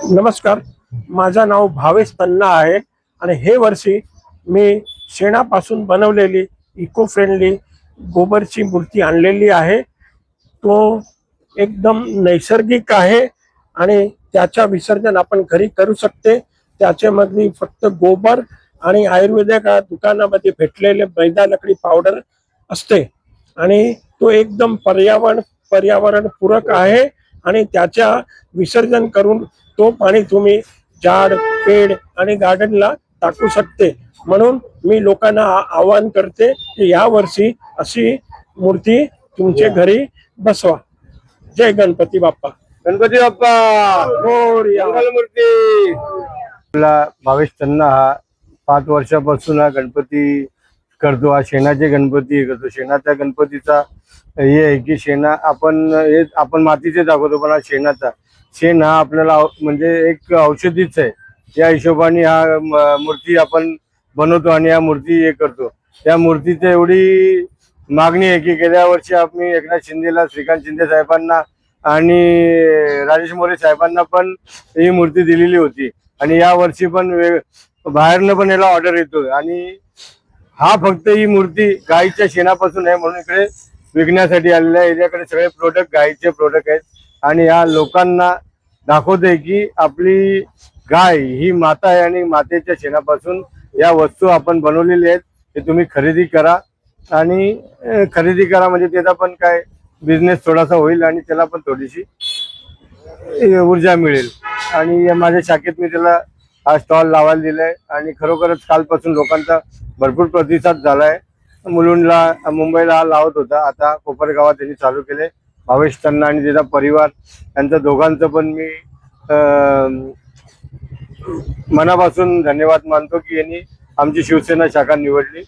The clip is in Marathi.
नमस्कार, माझं नाव भावेश तन्ना आहे आणि हे वर्षी मी शेणापासून बनवलेली इको फ्रेंडली गोबरची मूर्ती आणलेली आहे। तो एकदम नैसर्गिक आहे आणि त्याचा विसर्जन आपण घरी करू शकते। त्याच्यामध्ये फक्त गोबर आणि आयुर्वेदिक दुकानामध्ये भेटलेले मैदा लकडी पावडर असते आणि तो एकदम पर्यावरण पूरक आहे आणि त्याच्या विसर्जन करून तो पाणी तुम्ही झाड पेड़ आणि गार्डनला टाकू शकते। म्हणून मी लोकांना आवाहन करते की या वर्षी अशी मूर्ती तुमच्या घरी बसवा। जय गणपती बाप्पा। गणपती बाप्पा मोरया। मंगलमूर्ती। आपला भावेश तन्ना हा 5 वर्षापासून हा गणपती करतो। हा शेणाचे गणपती करतो। शेणाच्या गणपतीचा हे आहे की आपण मातीचे दाखवतो, पण हा शेणाचा शेण हा आपल्याला म्हणजे एक औषधीच आहे। या हिशोबाने हा मूर्ती आपण बनवतो आणि या मूर्ती हे करतो। त्या मूर्तीची एवढी मागणी आहे की गेल्या वर्षी आम्ही एकनाथ शिंदेला, श्रीकांत शिंदे साहेबांना आणि राजेश मोरे साहेबांना पण ही मूर्ती दिलेली होती आणि या वर्षी पण बाहेरनं पण याला ऑर्डर येतो। आणि हा फक्त ही मूर्ती गाईच्या शेणापासून आहे म्हणून इकडे विकण्यासाठी आलेला आहे। याच्याकडे सगळे प्रोडक्ट गाईचे प्रोडक्ट आहेत आणि या लोकांना दाखवते की आपली गाय ही माता आहे आणि मातेच्या शेणापासून या वस्तू आपण बनवलेल्या आहेत। ते तुम्ही खरेदी करा आणि खरेदी करा म्हणजे त्याचा पण काय बिझनेस थोडासा होईल आणि त्याला पण थोडीशी ऊर्जा मिळेल। आणि माझ्या शाखेत मी त्याला हा स्टॉल लावायला दिलाय आणि खरोखरच कालपासून लोकांचा भरपूर प्रतिसाद झालाय। मुलुंडला, मुंबईला हा लावत होता, आता कोपरगावात त्यांनी चालू केले। भावेश तन्ना आणि त्याचा परिवार यांच्या दोघांचं पण मी मनापासून धन्यवाद मानतो की यांनी आमची शिवसेना शाखा निवडली।